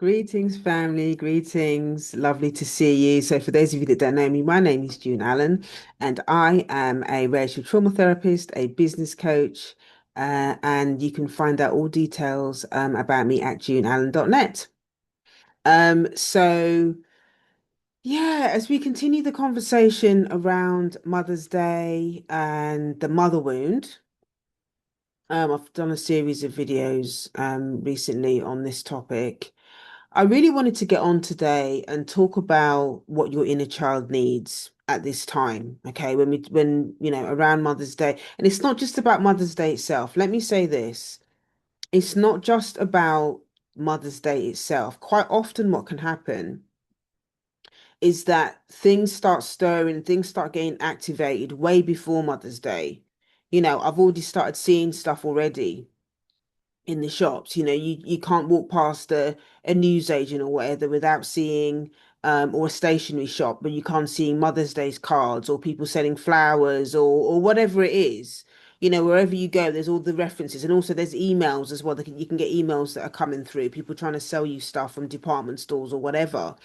Greetings, family. Greetings. Lovely to see you. So, for those of you that don't know me, my name is June Allen, and I am a racial trauma therapist, a business coach, and you can find out all details about me at juneallen.net. So, yeah, as we continue the conversation around Mother's Day and the mother wound, I've done a series of videos recently on this topic. I really wanted to get on today and talk about what your inner child needs at this time. Okay, around Mother's Day, and it's not just about Mother's Day itself. Let me say this. It's not just about Mother's Day itself. Quite often what can happen is that things start stirring, things start getting activated way before Mother's Day. I've already started seeing stuff already in the shops. You can't walk past a newsagent or whatever without seeing or a stationery shop, but you can't see Mother's Day's cards or people selling flowers or whatever it is. Wherever you go, there's all the references, and also there's emails as well. You can get emails that are coming through, people trying to sell you stuff from department stores or whatever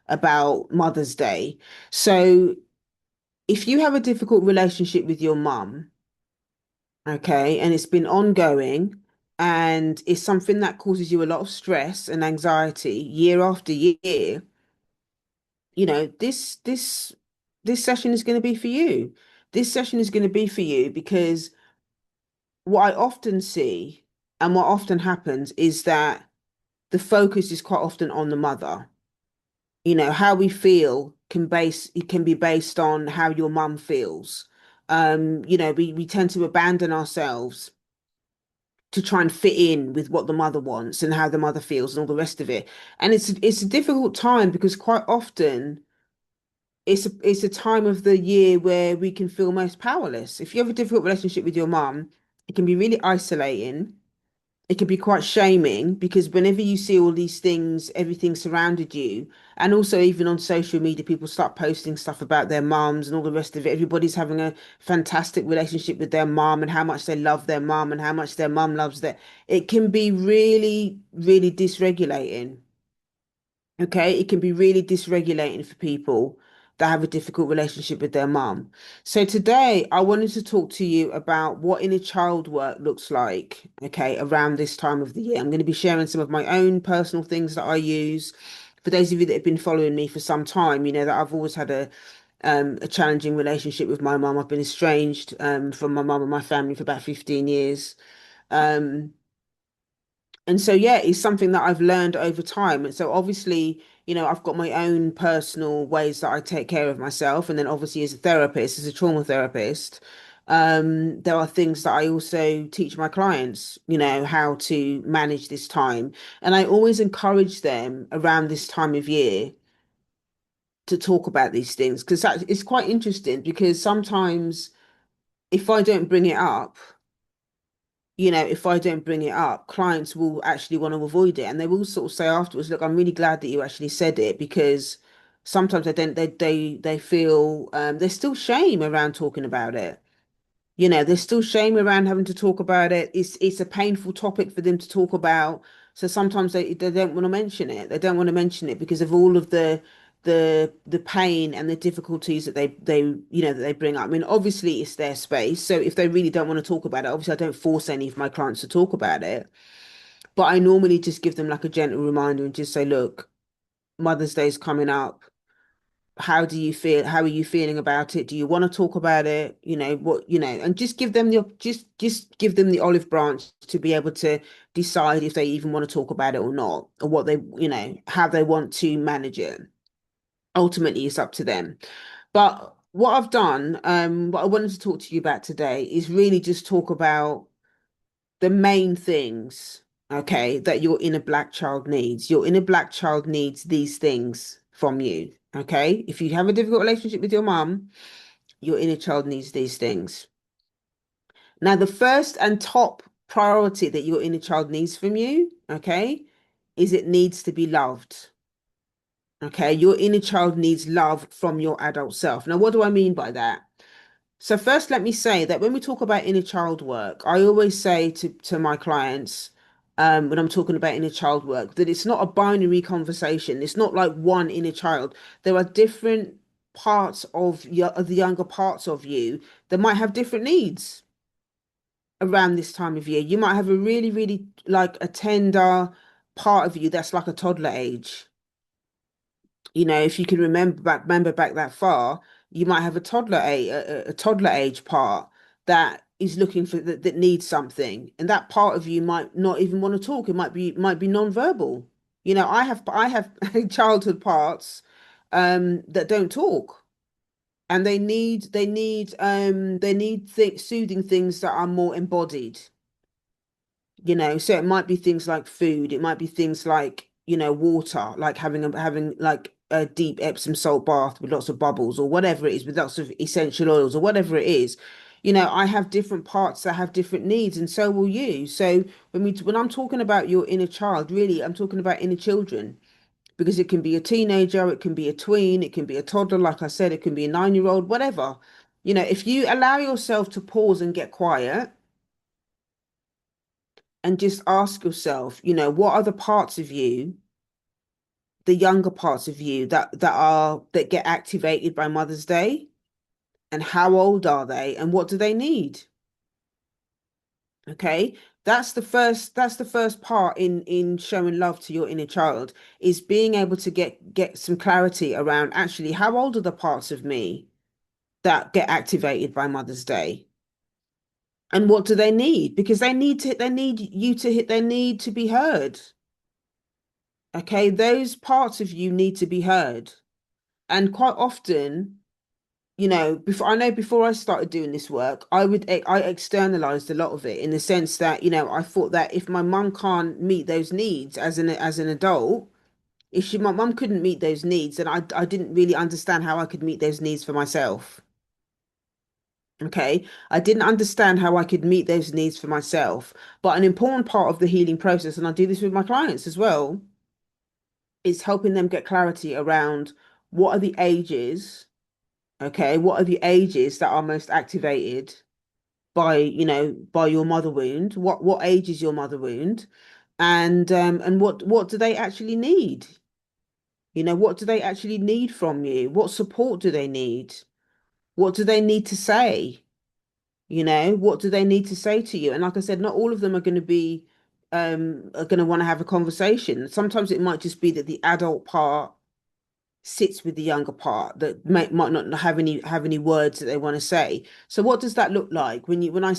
about Mother's Day. So if you have a difficult relationship with your mum, okay, and it's been ongoing, and it's something that causes you a lot of stress and anxiety year after year, this session is going to be for you. This session is going to be for you because what I often see and what often happens is that the focus is quite often on the mother. How we feel it can be based on how your mum feels. We tend to abandon ourselves to try and fit in with what the mother wants and how the mother feels and all the rest of it. And it's a difficult time because quite often it's a time of the year where we can feel most powerless. If you have a difficult relationship with your mum, it can be really isolating. It can be quite shaming because whenever you see all these things, everything surrounded you, and also even on social media, people start posting stuff about their mums and all the rest of it. Everybody's having a fantastic relationship with their mum and how much they love their mum and how much their mum loves their. It can be really, really dysregulating. Okay, it can be really dysregulating for people that have a difficult relationship with their mum. So today I wanted to talk to you about what inner child work looks like, okay, around this time of the year. I'm going to be sharing some of my own personal things that I use. For those of you that have been following me for some time, you know that I've always had a challenging relationship with my mum. I've been estranged from my mum and my family for about 15 years. Um, and so, yeah, it's something that I've learned over time. And so, obviously, I've got my own personal ways that I take care of myself. And then, obviously, as a therapist, as a trauma therapist, there are things that I also teach my clients, how to manage this time. And I always encourage them around this time of year to talk about these things because that it's quite interesting because sometimes if I don't bring it up, if I don't bring it up, clients will actually want to avoid it. And they will sort of say afterwards, look, I'm really glad that you actually said it because sometimes they feel there's still shame around talking about it. There's still shame around having to talk about it. It's a painful topic for them to talk about. So sometimes they don't want to mention it. They don't want to mention it because of all of the pain and the difficulties that that they bring up. I mean, obviously it's their space. So if they really don't want to talk about it, obviously I don't force any of my clients to talk about it. But I normally just give them like a gentle reminder and just say, look, Mother's Day is coming up. How do you feel? How are you feeling about it? Do you want to talk about it? And just give them just give them the olive branch to be able to decide if they even want to talk about it or not, or what how they want to manage it. Ultimately, it's up to them. But what I've done, what I wanted to talk to you about today is really just talk about the main things, okay, that your inner black child needs. Your inner black child needs these things from you, okay? If you have a difficult relationship with your mum, your inner child needs these things. Now, the first and top priority that your inner child needs from you, okay, is it needs to be loved. Okay, your inner child needs love from your adult self. Now, what do I mean by that? So first, let me say that when we talk about inner child work, I always say to my clients, when I'm talking about inner child work, that it's not a binary conversation. It's not like one inner child. There are different parts of the younger parts of you that might have different needs around this time of year. You might have a really, really like a tender part of you that's like a toddler age. If you can remember back that far, you might have a toddler age part that is looking for that needs something, and that part of you might not even want to talk. It might be non-verbal. I have childhood parts that don't talk, and they need soothing things that are more embodied. So it might be things like food, it might be things like, water, like having like a deep Epsom salt bath with lots of bubbles, or whatever it is, with lots of essential oils, or whatever it is. I have different parts that have different needs, and so will you. So when I'm talking about your inner child, really I'm talking about inner children, because it can be a teenager, it can be a tween, it can be a toddler, like I said, it can be a 9-year old, whatever. If you allow yourself to pause and get quiet and just ask yourself, what are the parts of you, the younger parts of you that get activated by Mother's Day, and how old are they, and what do they need? Okay, that's the first part in showing love to your inner child, is being able to get some clarity around, actually, how old are the parts of me that get activated by Mother's Day, and what do they need? Because they need you to hit their need to be heard. Okay, those parts of you need to be heard. And quite often, before I started doing this work, I externalized a lot of it, in the sense that, I thought that if my mum can't meet those needs as an adult, if my mum couldn't meet those needs, then I didn't really understand how I could meet those needs for myself. Okay, I didn't understand how I could meet those needs for myself. But an important part of the healing process, and I do this with my clients as well, is helping them get clarity around what are the ages, okay, what are the ages that are most activated by your mother wound? What age is your mother wound? And what do they actually need? What do they actually need from you? What support do they need? What do they need to say? What do they need to say to you? And like I said, not all of them are going to want to have a conversation. Sometimes it might just be that the adult part sits with the younger part that might not have any words that they want to say. So what does that look like when I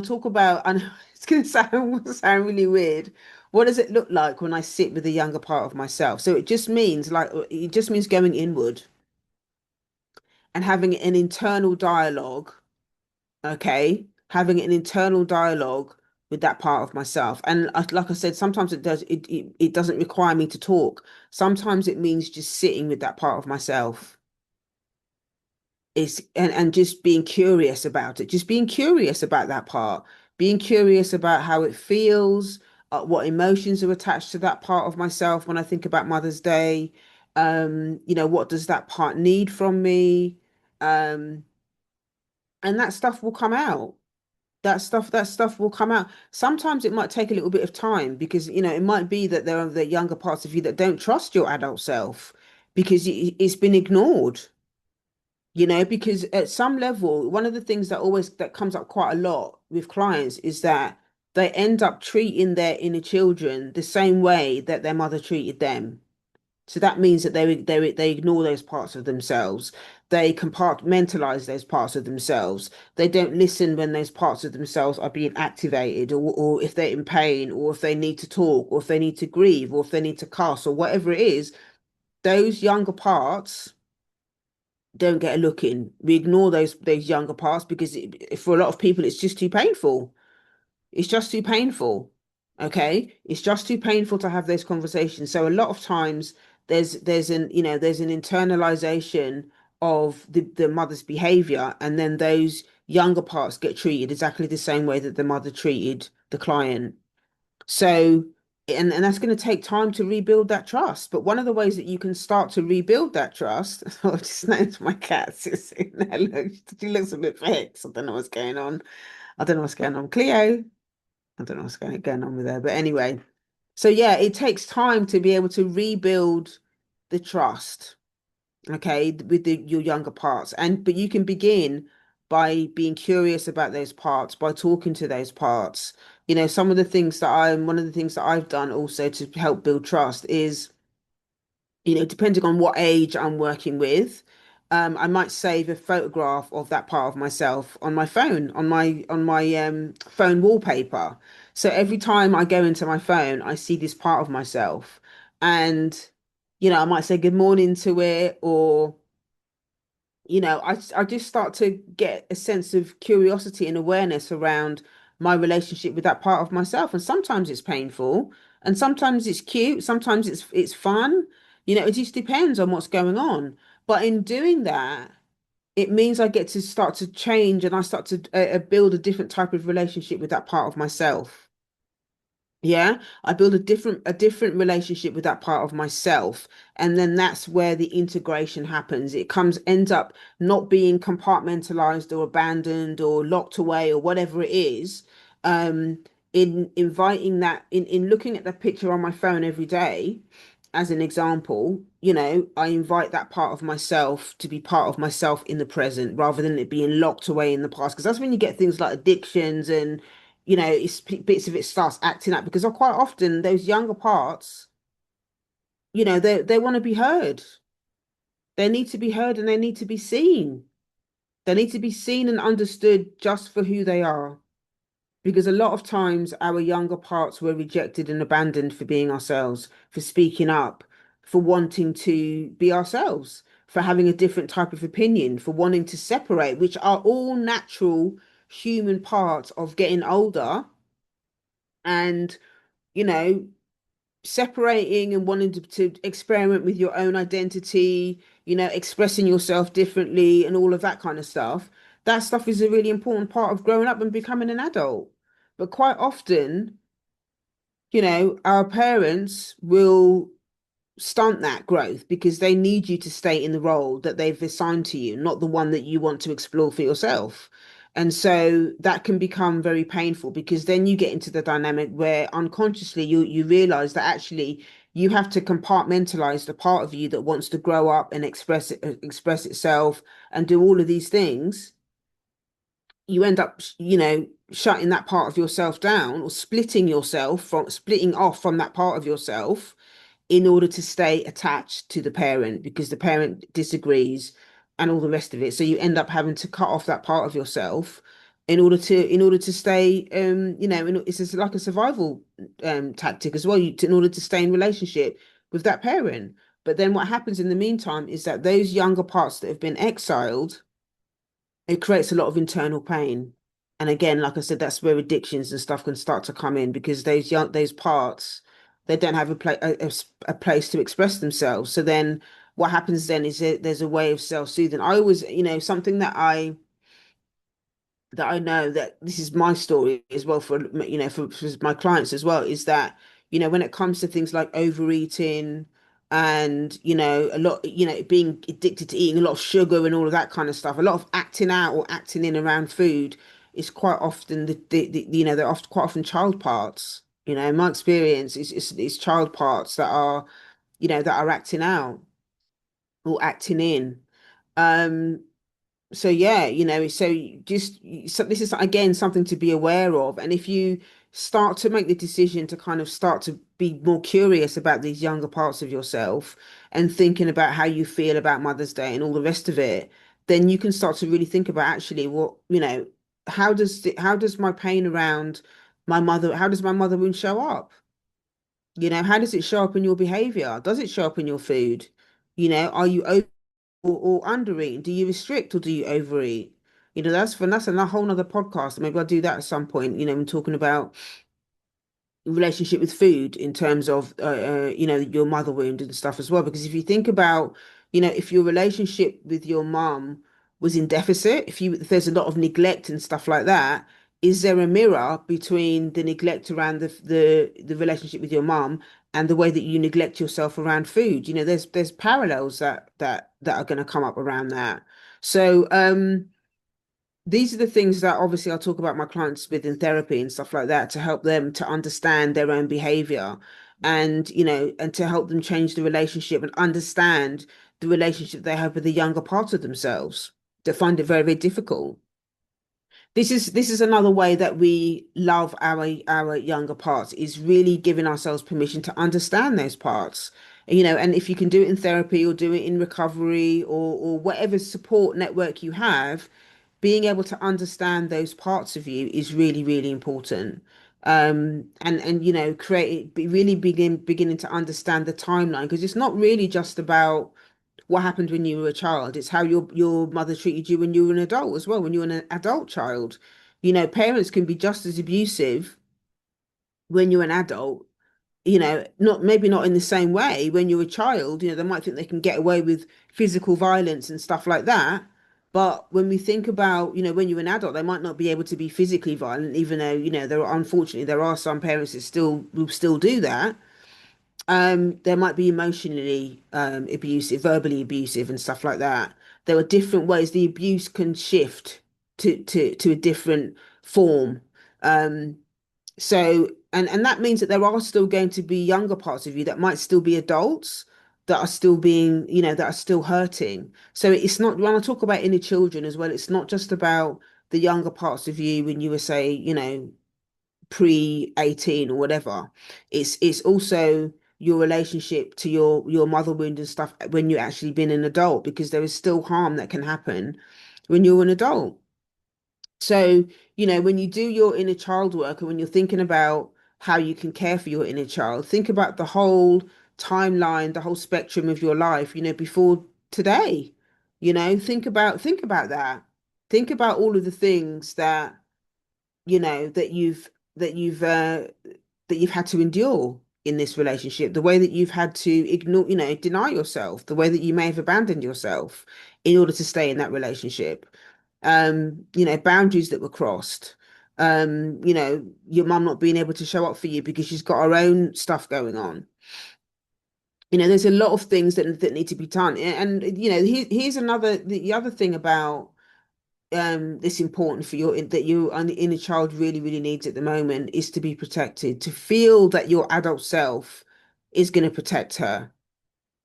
talk about, and it's going to sound really weird. What does it look like when I sit with the younger part of myself? So it just means going inward and having an internal dialogue. Okay, having an internal dialogue with that part of myself. And like I said, sometimes it doesn't require me to talk. Sometimes it means just sitting with that part of myself. And just being curious about it, just being curious about that part, being curious about how it feels, what emotions are attached to that part of myself when I think about Mother's Day. What does that part need from me? Um, and that stuff will come out. That stuff will come out. Sometimes it might take a little bit of time, because it might be that there are the younger parts of you that don't trust your adult self, because it's been ignored. Because at some level, one of the things that comes up quite a lot with clients is that they end up treating their inner children the same way that their mother treated them. So that means that they ignore those parts of themselves. They compartmentalize those parts of themselves. They don't listen when those parts of themselves are being activated, or if they're in pain, or if they need to talk, or if they need to grieve, or if they need to cuss, or whatever it is. Those younger parts don't get a look in. We ignore those younger parts because for a lot of people, it's just too painful. It's just too painful. Okay, it's just too painful to have those conversations. So a lot of times there's an internalization of the mother's behavior, and then those younger parts get treated exactly the same way that the mother treated the client. So, and that's going to take time to rebuild that trust. But one of the ways that you can start to rebuild that trust, I just noticed my cat sitting there. Look, she looks a bit vexed. I don't know what's going on. I don't know what's going on. Cleo. I don't know what's going on with there, but anyway. So yeah, it takes time to be able to rebuild the trust, okay, with your younger parts. And but you can begin by being curious about those parts, by talking to those parts. Some of the things that one of the things that I've done also to help build trust is, depending on what age I'm working with, I might save a photograph of that part of myself on my phone, on my phone wallpaper. So every time I go into my phone, I see this part of myself, and I might say good morning to it, or I just start to get a sense of curiosity and awareness around my relationship with that part of myself. And sometimes it's painful, and sometimes it's cute, sometimes it's fun. It just depends on what's going on. But in doing that, it means I get to start to change, and I start to build a different type of relationship with that part of myself. Yeah, I build a different relationship with that part of myself. And then that's where the integration happens. It ends up not being compartmentalized or abandoned or locked away or whatever it is. In inviting that, in looking at the picture on my phone every day, as an example, I invite that part of myself to be part of myself in the present rather than it being locked away in the past. Because that's when you get things like addictions, and bits of it starts acting up, because quite often those younger parts, they want to be heard. They need to be heard, and they need to be seen. They need to be seen and understood just for who they are. Because a lot of times our younger parts were rejected and abandoned for being ourselves, for speaking up, for wanting to be ourselves, for having a different type of opinion, for wanting to separate, which are all natural human parts of getting older, and you know separating and wanting to experiment with your own identity, expressing yourself differently and all of that kind of stuff. That stuff is a really important part of growing up and becoming an adult. But quite often, our parents will stunt that growth because they need you to stay in the role that they've assigned to you, not the one that you want to explore for yourself. And so that can become very painful, because then you get into the dynamic where unconsciously you realize that actually you have to compartmentalize the part of you that wants to grow up and express itself and do all of these things. You end up, shutting that part of yourself down, or splitting off from that part of yourself in order to stay attached to the parent, because the parent disagrees and all the rest of it. So you end up having to cut off that part of yourself in order to stay, it's just like a survival tactic as well, in order to stay in relationship with that parent. But then what happens in the meantime is that those younger parts that have been exiled, it creates a lot of internal pain. And again, like I said, that's where addictions and stuff can start to come in, because those parts, they don't have a place to express themselves. So then what happens then is that there's a way of self-soothing. I always, something that I know, that this is my story as well, for my clients as well, is that, when it comes to things like overeating, and a lot, being addicted to eating a lot of sugar and all of that kind of stuff, a lot of acting out or acting in around food is quite often they're often quite often child parts. In my experience, it's child parts that are acting out or acting in. Um, so yeah, so this is again something to be aware of. And if you start to make the decision to kind of start to be more curious about these younger parts of yourself, and thinking about how you feel about Mother's Day and all the rest of it, then you can start to really think about, actually, what, how does my pain around how does my mother wound show up? How does it show up in your behavior? Does it show up in your food? Are you or undereat? Do you restrict or do you overeat? That's a whole nother podcast. Maybe I'll do that at some point. I'm talking about relationship with food in terms of your mother wound and stuff as well. Because if you think about, if your relationship with your mum was in deficit, if there's a lot of neglect and stuff like that, is there a mirror between the neglect around the relationship with your mum and the way that you neglect yourself around food? There's parallels that are going to come up around that. So these are the things that obviously I'll talk about my clients with in therapy and stuff like that to help them to understand their own behavior and, and to help them change the relationship and understand the relationship they have with the younger part of themselves. They find it very, very difficult. This is another way that we love our younger parts is really giving ourselves permission to understand those parts. And if you can do it in therapy or do it in recovery or whatever support network you have, being able to understand those parts of you is really, really important. And create be really beginning to understand the timeline because it's not really just about what happened when you were a child. It's how your mother treated you when you were an adult as well, when you were an adult child. Parents can be just as abusive when you're an adult, not maybe not in the same way when you're a child, they might think they can get away with physical violence and stuff like that. But when we think about, when you're an adult, they might not be able to be physically violent, even though, unfortunately there are some parents that still will still do that. There might be emotionally abusive, verbally abusive, and stuff like that. There are different ways the abuse can shift to a different form. Um, and that means that there are still going to be younger parts of you that might still be adults that are still being, that are still hurting. So it's not when I talk about inner children as well, it's not just about the younger parts of you when you were, say, pre-18 or whatever. It's also your relationship to your mother wound and stuff when you actually been an adult, because there is still harm that can happen when you're an adult. So, when you do your inner child work and when you're thinking about how you can care for your inner child, think about the whole timeline, the whole spectrum of your life, before today. Think about that. Think about all of the things you know that you've that you've uh that you've had to endure in this relationship, the way that you've had to ignore, deny yourself, the way that you may have abandoned yourself in order to stay in that relationship. Boundaries that were crossed. Your mum not being able to show up for you because she's got her own stuff going on. There's a lot of things that need to be done. And here's the other thing about that's important for your that you and the inner child really, really needs at the moment is to be protected, to feel that your adult self is going to protect her.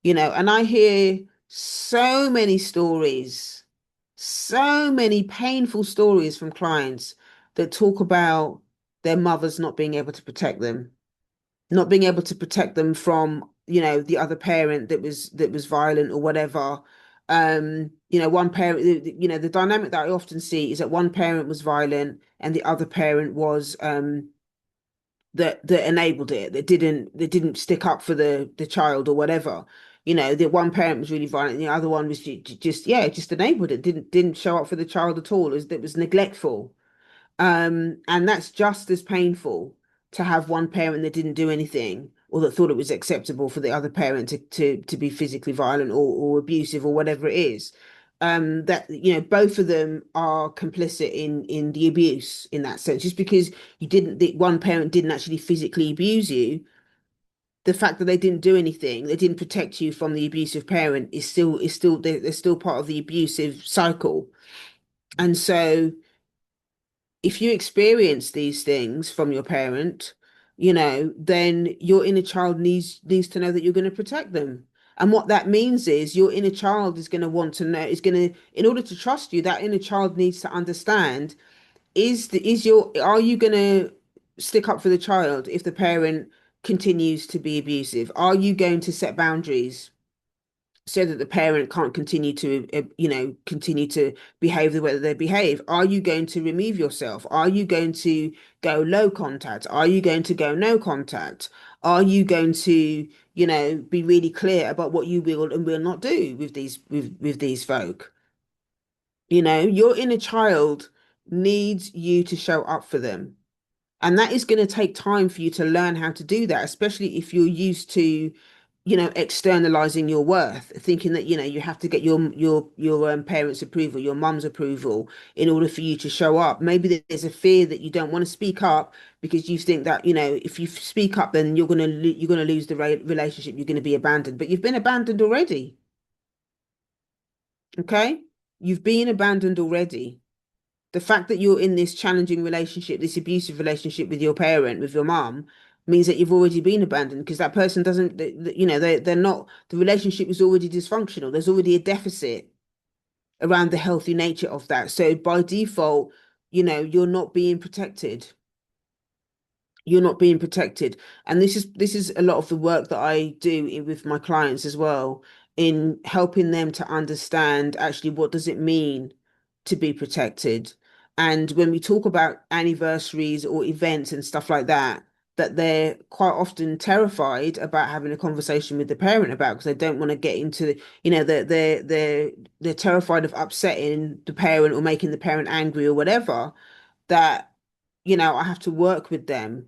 And I hear so many stories, so many painful stories from clients that talk about their mothers not being able to protect them, not being able to protect them from, the other parent that was violent or whatever. One parent, the dynamic that I often see is that one parent was violent and the other parent was that enabled it, that didn't stick up for the child or whatever. The one parent was really violent and the other one was just enabled it, didn't show up for the child at all. It was neglectful. And that's just as painful to have one parent that didn't do anything or that thought it was acceptable for the other parent to be physically violent or abusive or whatever it is. That both of them are complicit in the abuse in that sense. Just because the one parent didn't actually physically abuse you, the fact that they didn't do anything, they didn't protect you from the abusive parent is still they're still part of the abusive cycle. And so if you experience these things from your parent, then your inner child needs to know that you're going to protect them. And what that means is your inner child is going to want to know, in order to trust you, that inner child needs to understand, are you going to stick up for the child if the parent continues to be abusive? Are you going to set boundaries so that the parent can't continue to behave the way that they behave? Are you going to remove yourself? Are you going to go low contact? Are you going to go no contact? Are you going to, be really clear about what you will and will not do with these folk? Your inner child needs you to show up for them. And that is going to take time for you to learn how to do that, especially if you're used to, externalizing your worth, thinking that, you have to get your parents' approval, your mum's approval in order for you to show up. Maybe there's a fear that you don't want to speak up because you think that, if you speak up, then you're gonna lose the relationship, you're gonna be abandoned. But you've been abandoned already. Okay? You've been abandoned already. The fact that you're in this challenging relationship, this abusive relationship with your parent, with your mom, means that you've already been abandoned because that person doesn't, you know, they're not, the relationship is already dysfunctional. There's already a deficit around the healthy nature of that. So by default, you know, you're not being protected. You're not being protected. And this is a lot of the work that I do with my clients as well, in helping them to understand actually what does it mean to be protected. And when we talk about anniversaries or events and stuff like that, that they're quite often terrified about having a conversation with the parent about, because they don't want to get into the, you know, they're terrified of upsetting the parent or making the parent angry or whatever, that, you know, I have to work with them.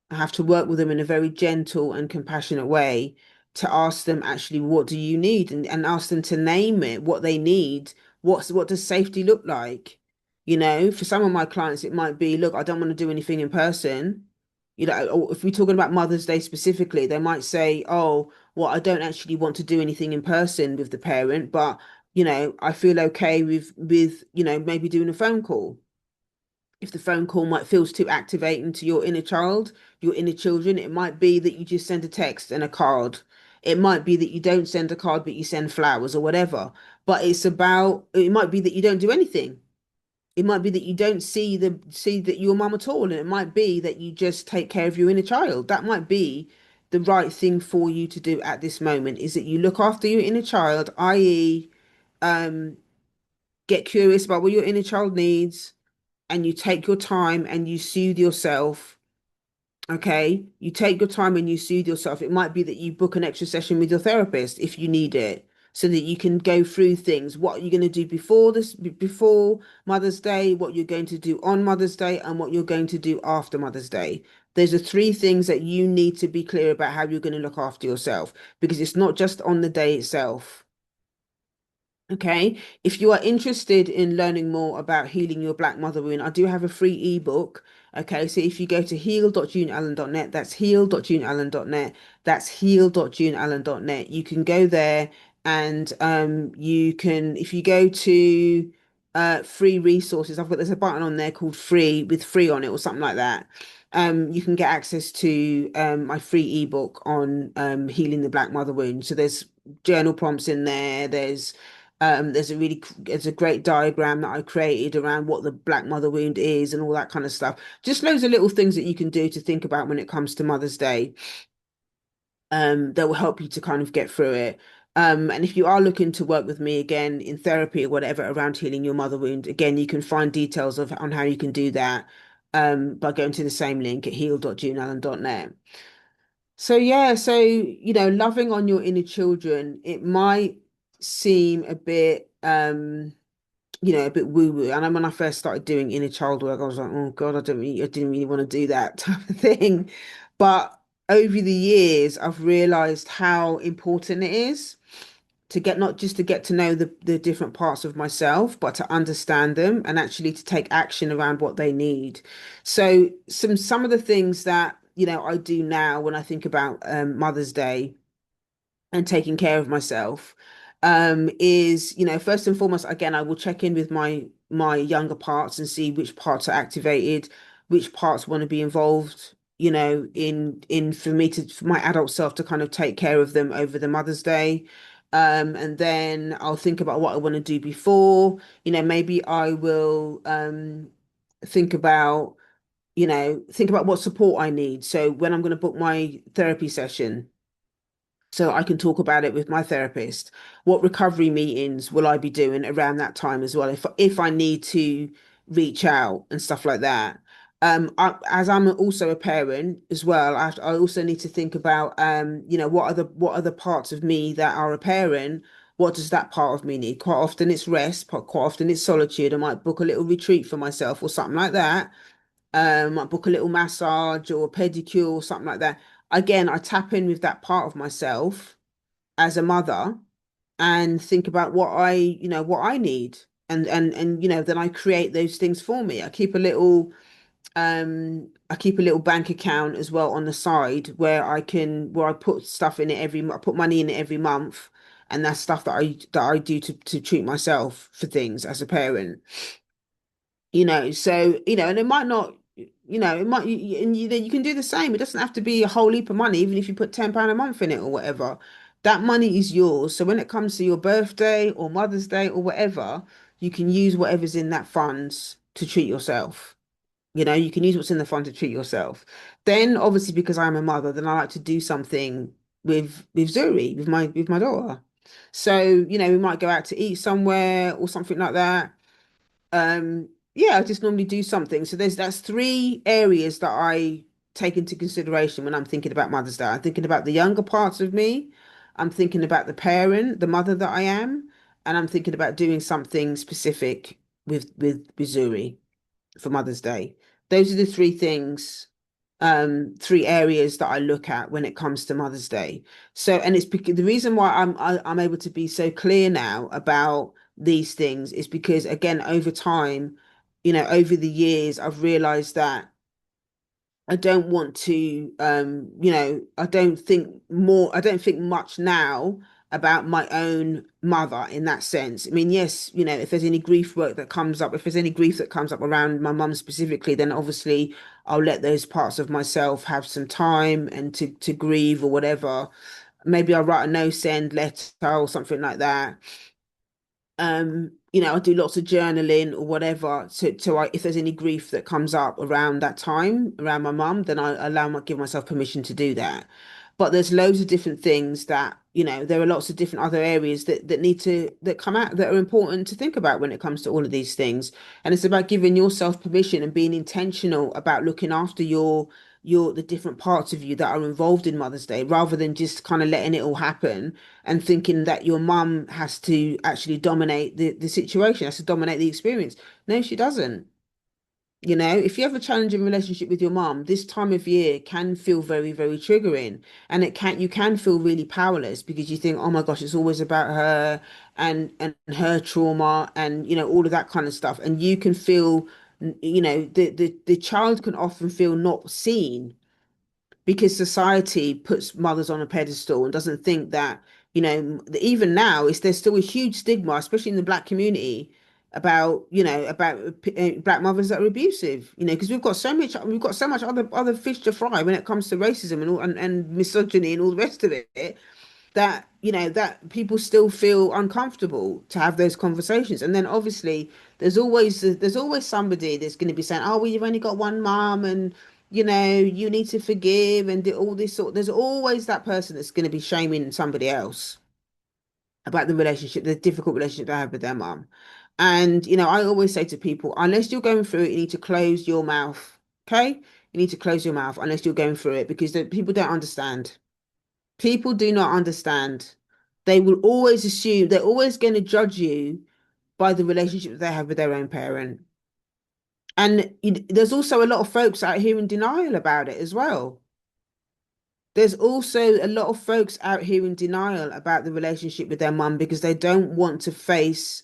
I have to work with them in a very gentle and compassionate way to ask them actually, what do you need? And ask them to name it, what they need. What does safety look like? You know, for some of my clients, it might be, look, I don't want to do anything in person. You know, or if we're talking about Mother's Day specifically, they might say, oh, well, I don't actually want to do anything in person with the parent, but you know, I feel okay with, you know, maybe doing a phone call. If the phone call might feels too activating to your inner child, your inner children, it might be that you just send a text and a card. It might be that you don't send a card, but you send flowers or whatever. But it's about, it might be that you don't do anything. It might be that you don't see that your mum at all. And it might be that you just take care of your inner child. That might be the right thing for you to do at this moment, is that you look after your inner child, i.e., um, get curious about what your inner child needs, and you take your time and you soothe yourself. Okay, you take your time and you soothe yourself. It might be that you book an extra session with your therapist if you need it, so that you can go through things. What you're going to do before Mother's Day, what you're going to do on Mother's Day, and what you're going to do after Mother's Day. Those are three things that you need to be clear about how you're going to look after yourself, because it's not just on the day itself. Okay, if you are interested in learning more about healing your black mother wound, I do have a free ebook. Okay, so if you go to heal.juneallen.net, that's heal.juneallen.net, that's heal.juneallen.net, you can go there, and you can, if you go to free resources, there's a button on there called free, with free on it or something like that. You can get access to my free ebook on healing the black mother wound. So there's journal prompts in there. There's a great diagram that I created around what the black mother wound is and all that kind of stuff. Just loads of little things that you can do to think about when it comes to Mother's Day, that will help you to kind of get through it. And if you are looking to work with me again in therapy or whatever around healing your mother wound, again, you can find details of on how you can do that by going to the same link at heal.juneallen.net. So yeah, so you know, loving on your inner children, it might seem a bit you know, a bit woo-woo. And then when I first started doing inner child work, I was like, oh God, I didn't really want to do that type of thing. But over the years, I've realized how important it is to get, not just to get to know the different parts of myself, but to understand them and actually to take action around what they need. So some of the things that, you know, I do now when I think about Mother's Day and taking care of myself, is, you know, first and foremost, again, I will check in with my younger parts and see which parts are activated, which parts want to be involved, you know, in for me to, for my adult self to kind of take care of them over the Mother's Day. And then I'll think about what I want to do before. You know, maybe I will think about, you know, think about what support I need. So when I'm going to book my therapy session, so I can talk about it with my therapist. What recovery meetings will I be doing around that time as well, if I need to reach out and stuff like that. As I'm also a parent as well, I also need to think about, you know, what are the parts of me that are a parent? What does that part of me need? Quite often it's rest, but quite often it's solitude. I might book a little retreat for myself or something like that. I book a little massage or a pedicure or something like that. Again, I tap in with that part of myself as a mother and think about what you know, what I need. And you know, then I create those things for me. I keep a little bank account as well on the side where I put stuff in it I put money in it every month. And that's stuff that I do to treat myself for things as a parent. So and it might not, it might, and you can do the same. It doesn't have to be a whole heap of money, even if you put £10 a month in it or whatever. That money is yours. So when it comes to your birthday or Mother's Day or whatever, you can use whatever's in that funds to treat yourself. You can use what's in the fund to treat yourself. Then obviously because I'm a mother, then I like to do something with Zuri, with my daughter. So, we might go out to eat somewhere or something like that. Yeah, I just normally do something. So that's three areas that I take into consideration when I'm thinking about Mother's Day. I'm thinking about the younger parts of me. I'm thinking about the parent, the mother that I am, and I'm thinking about doing something specific with Zuri for Mother's Day. Those are the three things, three areas that I look at when it comes to Mother's Day. So, and it's because the reason why I'm able to be so clear now about these things is because again, over time, over the years, I've realized that I don't want to, I don't think much now about my own mother in that sense. I mean, yes, if there's any grief work that comes up, if there's any grief that comes up around my mum specifically, then obviously I'll let those parts of myself have some time and to grieve or whatever. Maybe I'll write a no send letter or something like that. I do lots of journaling or whatever. If there's any grief that comes up around that time, around my mum, then give myself permission to do that. But there's loads of different things that, there are lots of different other areas that come out that are important to think about when it comes to all of these things. And it's about giving yourself permission and being intentional about looking after the different parts of you that are involved in Mother's Day, rather than just kind of letting it all happen and thinking that your mum has to actually dominate the situation, has to dominate the experience. No, she doesn't. If you have a challenging relationship with your mum, this time of year can feel very, very triggering. And you can feel really powerless because you think, oh my gosh, it's always about her and her trauma and, all of that kind of stuff. And you can feel, the child can often feel not seen because society puts mothers on a pedestal and doesn't think that, even now, there's still a huge stigma, especially in the Black community, about Black mothers that are abusive, because we've got so much other fish to fry when it comes to racism and misogyny and all the rest of it, that that people still feel uncomfortable to have those conversations. And then obviously there's always somebody that's going to be saying, oh well, you've only got one mom, and you need to forgive and do all this sort. There's always that person that's going to be shaming somebody else about the difficult relationship they have with their mom. And I always say to people, unless you're going through it, you need to close your mouth. Okay, you need to close your mouth unless you're going through it, because people don't understand. People do not understand. They will always assume, they're always going to judge you by the relationship that they have with their own parent. And there's also a lot of folks out here in denial about it as well. There's also a lot of folks out here in denial about the relationship with their mum because they don't want to face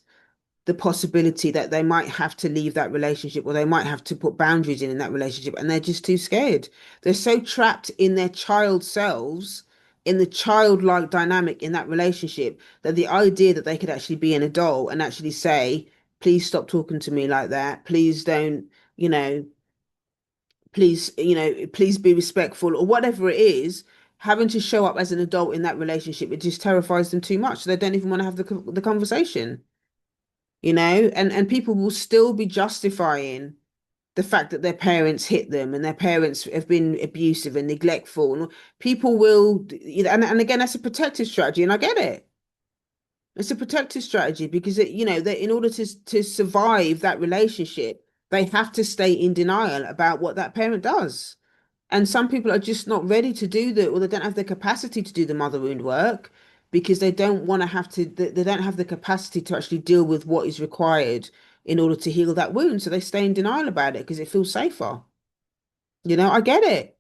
the possibility that they might have to leave that relationship, or they might have to put boundaries in that relationship, and they're just too scared. They're so trapped in their child selves, in the childlike dynamic in that relationship, that the idea that they could actually be an adult and actually say, please stop talking to me like that, please don't, you know please be respectful, or whatever it is, having to show up as an adult in that relationship, it just terrifies them too much, so they don't even want to have the conversation. And people will still be justifying the fact that their parents hit them and their parents have been abusive and neglectful, and people will, and again, that's a protective strategy, and I get it. It's a protective strategy because that in order to survive that relationship, they have to stay in denial about what that parent does. And some people are just not ready to do the, or they don't have the capacity to do the mother wound work because they don't want to have to, they don't have the capacity to actually deal with what is required in order to heal that wound. So they stay in denial about it because it feels safer. I get it.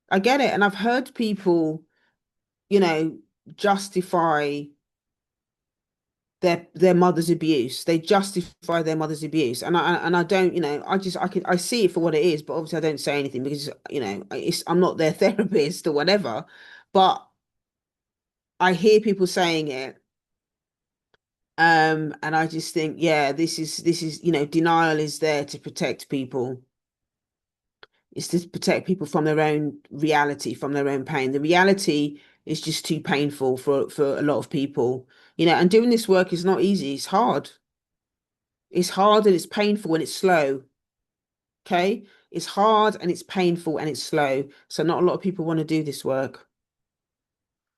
I get it. And I've heard people, you know, justify their mother's abuse. They justify their mother's abuse. And I don't, I see it for what it is, but obviously I don't say anything because, I'm not their therapist or whatever. But I hear people saying it, And I just think, yeah, this is, denial is there to protect people. It's to protect people from their own reality, from their own pain. The reality is just too painful for a lot of people, and doing this work is not easy. It's hard. It's hard and it's painful and it's slow. Okay. It's hard and it's painful and it's slow. So not a lot of people want to do this work.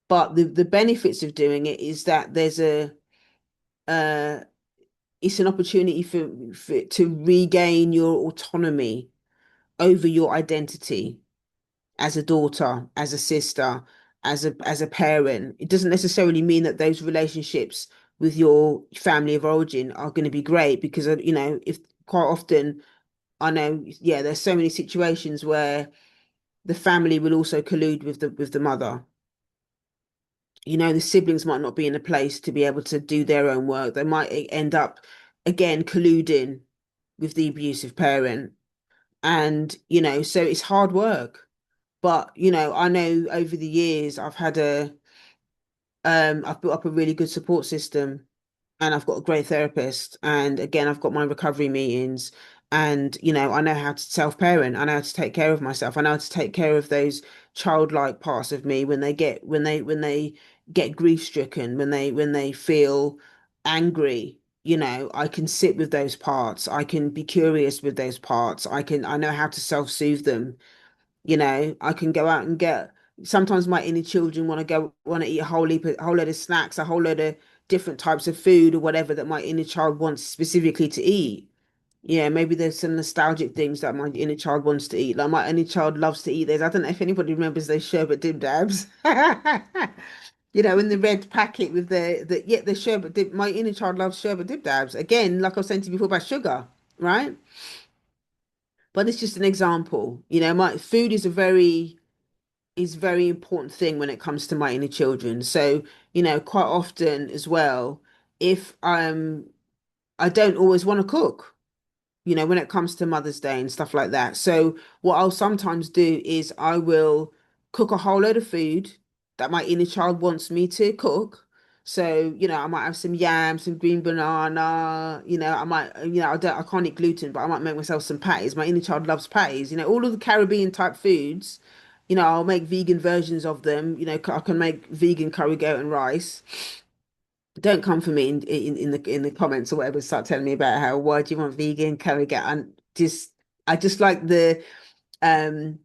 But the benefits of doing it is that uh it's an opportunity for to regain your autonomy over your identity as a daughter, as a sister, as a parent. It doesn't necessarily mean that those relationships with your family of origin are going to be great because if quite often I know, yeah, there's so many situations where the family will also collude with the mother. The siblings might not be in a place to be able to do their own work. They might end up again colluding with the abusive parent. And, so it's hard work. But, I know over the years I've built up a really good support system and I've got a great therapist. And again, I've got my recovery meetings and, I know how to self-parent. I know how to take care of myself. I know how to take care of those childlike parts of me when they get grief-stricken, when they feel angry. I can sit with those parts. I can be curious with those parts. I know how to self-soothe them. I can go out and get, sometimes my inner children want to eat a whole load of snacks, a whole load of different types of food or whatever that my inner child wants specifically to eat. Yeah, maybe there's some nostalgic things that my inner child wants to eat. Like my inner child loves to eat those. I don't know if anybody remembers those sherbet dim dabs. In the red packet with the sherbet dip. My inner child loves sherbet dip dabs. Again, like I was saying to you before about sugar, right? But it's just an example. My food is very important thing when it comes to my inner children. So, quite often as well, if I don't always want to cook, when it comes to Mother's Day and stuff like that. So what I'll sometimes do is I will cook a whole load of food that my inner child wants me to cook. So, I might have some yam, some green banana, I might, I can't eat gluten, but I might make myself some patties. My inner child loves patties, all of the Caribbean type foods, I'll make vegan versions of them. I can make vegan curry goat and rice. Don't come for me in the comments or whatever. Start telling me about how why do you want vegan curry goat? And I just like um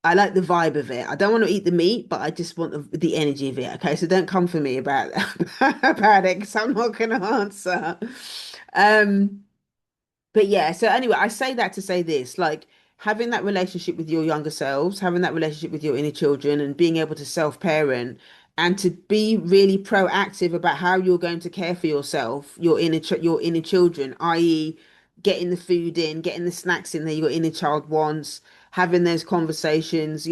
the vibe of it. I don't want to eat the meat, but I just want the energy of it. Okay, so don't come for me about about it because I'm not going to answer. Um, but yeah, so anyway, I say that to say this, like having that relationship with your younger selves, having that relationship with your inner children, and being able to self-parent and to be really proactive about how you're going to care for yourself, your inner children, i.e., getting the food in, getting the snacks in that your inner child wants, having those conversations,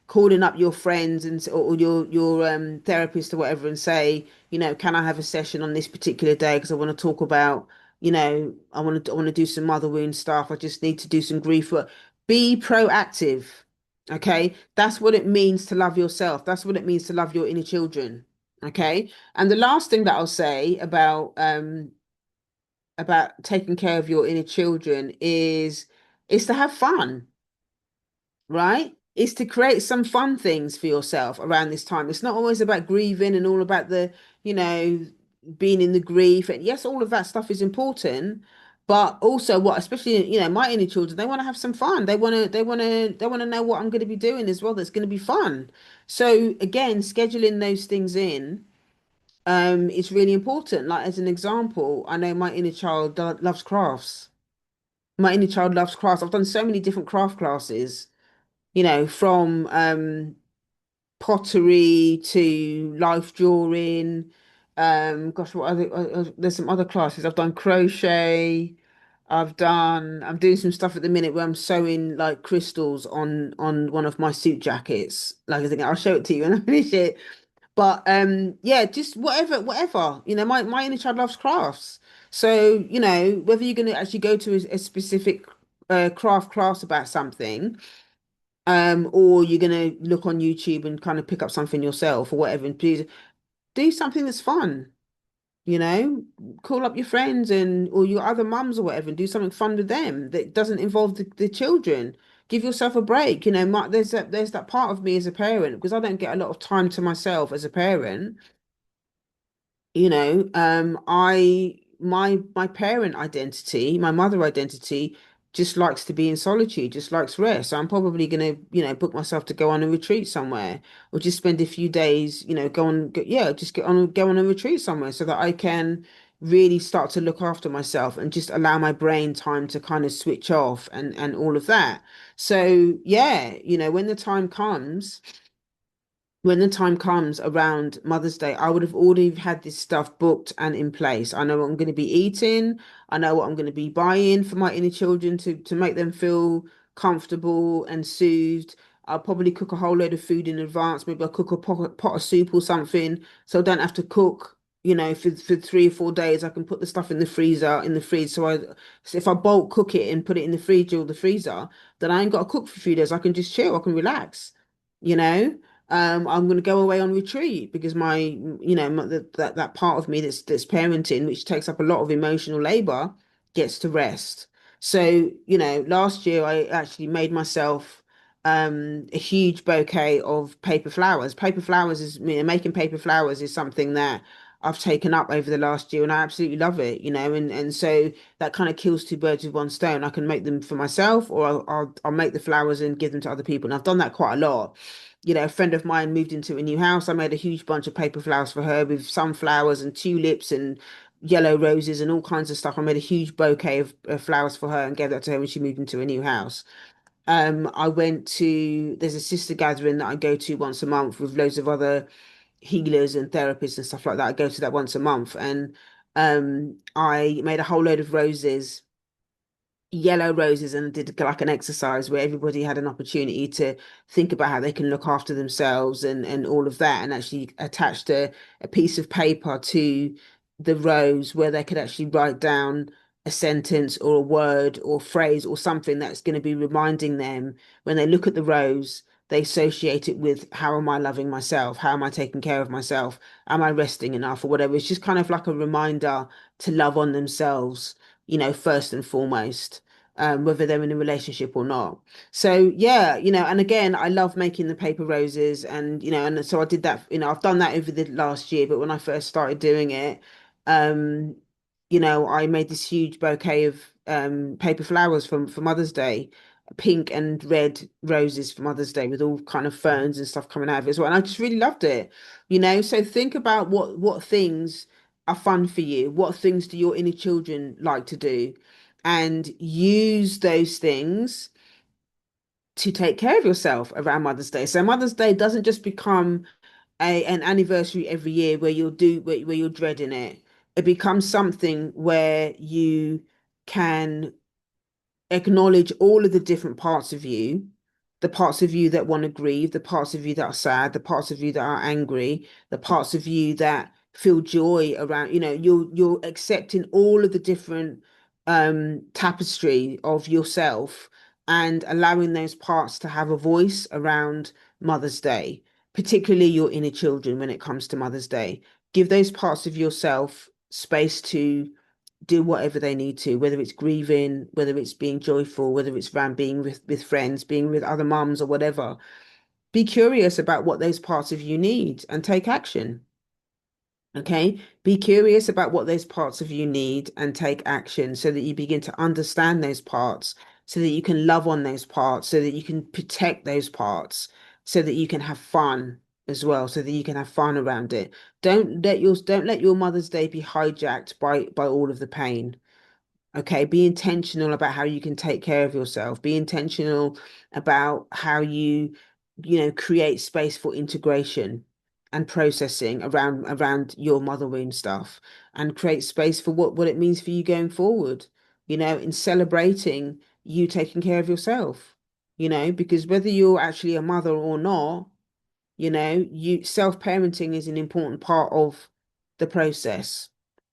calling up your friends or your therapist or whatever and say, can I have a session on this particular day because I want to talk about I want to do some mother wound stuff. I just need to do some grief work. Be proactive. Okay. That's what it means to love yourself. That's what it means to love your inner children. Okay. And the last thing that I'll say about taking care of your inner children is to have fun, right? Is to create some fun things for yourself around this time. It's not always about grieving and all about you know, being in the grief. And yes, all of that stuff is important, but also especially, my inner children, they want to have some fun. They want to know what I'm going to be doing as well. That's going to be fun. So again, scheduling those things in, is really important. Like as an example, I know my inner child loves crafts. My inner child loves crafts. I've done so many different craft classes from pottery to life drawing. Gosh, what other? There's some other classes. I've done crochet. I'm doing some stuff at the minute where I'm sewing like crystals on one of my suit jackets. Like I think I'll show it to you when I finish it. But yeah, just whatever. My inner child loves crafts. So, whether you're going to actually go to a specific craft class about something, or you're gonna look on YouTube and kind of pick up something yourself or whatever, and please do something that's fun. You know, call up your friends and or your other mums or whatever and do something fun with them that doesn't involve the children. Give yourself a break. You know, there's that part of me as a parent because I don't get a lot of time to myself as a parent. You know, my parent identity, my mother identity just likes to be in solitude, just likes rest. So I'm probably gonna, book myself to go on a retreat somewhere or just spend a few days, just go on a retreat somewhere so that I can really start to look after myself and just allow my brain time to kind of switch off and all of that. So yeah, when the time comes around Mother's Day, I would have already had this stuff booked and in place. I know what I'm going to be eating. I know what I'm going to be buying for my inner children to make them feel comfortable and soothed. I'll probably cook a whole load of food in advance. Maybe I'll cook a pot of soup or something, so I don't have to cook. For 3 or 4 days, I can put the stuff in the freezer, in the fridge. So if I bulk cook it and put it in the fridge or the freezer, then I ain't got to cook for 3 days. I can just chill. I can relax. You know. I'm going to go away on retreat because that part of me that's parenting, which takes up a lot of emotional labor, gets to rest. So, last year I actually made myself a huge bouquet of paper flowers. Paper flowers is, making paper flowers is something that I've taken up over the last year and I absolutely love it, and so that kind of kills two birds with one stone. I can make them for myself or I'll make the flowers and give them to other people. And I've done that quite a lot. A friend of mine moved into a new house. I made a huge bunch of paper flowers for her with sunflowers and tulips and yellow roses and all kinds of stuff. I made a huge bouquet of flowers for her and gave that to her when she moved into a new house. There's a sister gathering that I go to once a month with loads of other healers and therapists and stuff like that. I go to that once a month, and I made a whole load of roses, yellow roses, and did like an exercise where everybody had an opportunity to think about how they can look after themselves and all of that, and actually attached a piece of paper to the rose where they could actually write down a sentence or a word or phrase or something that's going to be reminding them when they look at the rose. They associate it with how am I loving myself? How am I taking care of myself? Am I resting enough or whatever? It's just kind of like a reminder to love on themselves, first and foremost, whether they're in a relationship or not. So yeah, and again, I love making the paper roses and so I did that, I've done that over the last year, but when I first started doing it, um, I made this huge bouquet of paper flowers for Mother's Day, pink and red roses for Mother's Day with all kind of ferns and stuff coming out of it as well. And I just really loved it, So think about what things are fun for you. What things do your inner children like to do? And use those things to take care of yourself around Mother's Day. So Mother's Day doesn't just become an anniversary every year where you're dreading it. It becomes something where you can acknowledge all of the different parts of you, the parts of you that want to grieve, the parts of you that are sad, the parts of you that are angry, the parts of you that feel joy around, you're accepting all of the different tapestry of yourself and allowing those parts to have a voice around Mother's Day, particularly your inner children when it comes to Mother's Day. Give those parts of yourself space to do whatever they need to, whether it's grieving, whether it's being joyful, whether it's around being with friends, being with other mums or whatever. Be curious about what those parts of you need and take action. Okay, be curious about what those parts of you need and take action so that you begin to understand those parts, so that you can love on those parts, so that you can protect those parts, so that you can have fun as well, so that you can have fun around it. Don't let your Mother's Day be hijacked by all of the pain. Okay, be intentional about how you can take care of yourself. Be intentional about how create space for integration and processing around your mother wound stuff and create space for what it means for you going forward, in celebrating you taking care of yourself, because whether you're actually a mother or not, you self-parenting is an important part of the process.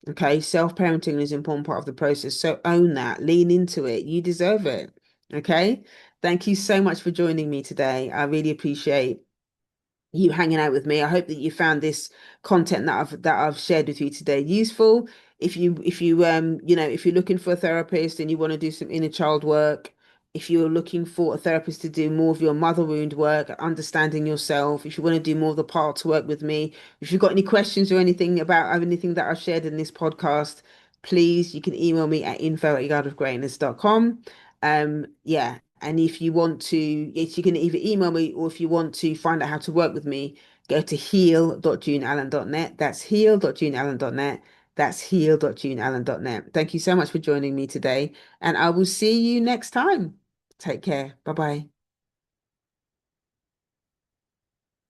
Okay, self-parenting is an important part of the process. So own that, lean into it. You deserve it. Okay. Thank you so much for joining me today. I really appreciate you hanging out with me. I hope that you found this content that I've shared with you today useful. If you're looking for a therapist and you want to do some inner child work, if you're looking for a therapist to do more of your mother wound work, understanding yourself, if you want to do more of the parts work with me, if you've got any questions or anything about anything that I've shared in this podcast, please, you can email me at info@yardofgreatness.com. Yeah. And if you want to, yes, you can either email me, or if you want to find out how to work with me, go to heal.juneallen.net. That's heal.juneallen.net. That's heal.juneallen.net. Thank you so much for joining me today, and I will see you next time. Take care. Bye bye.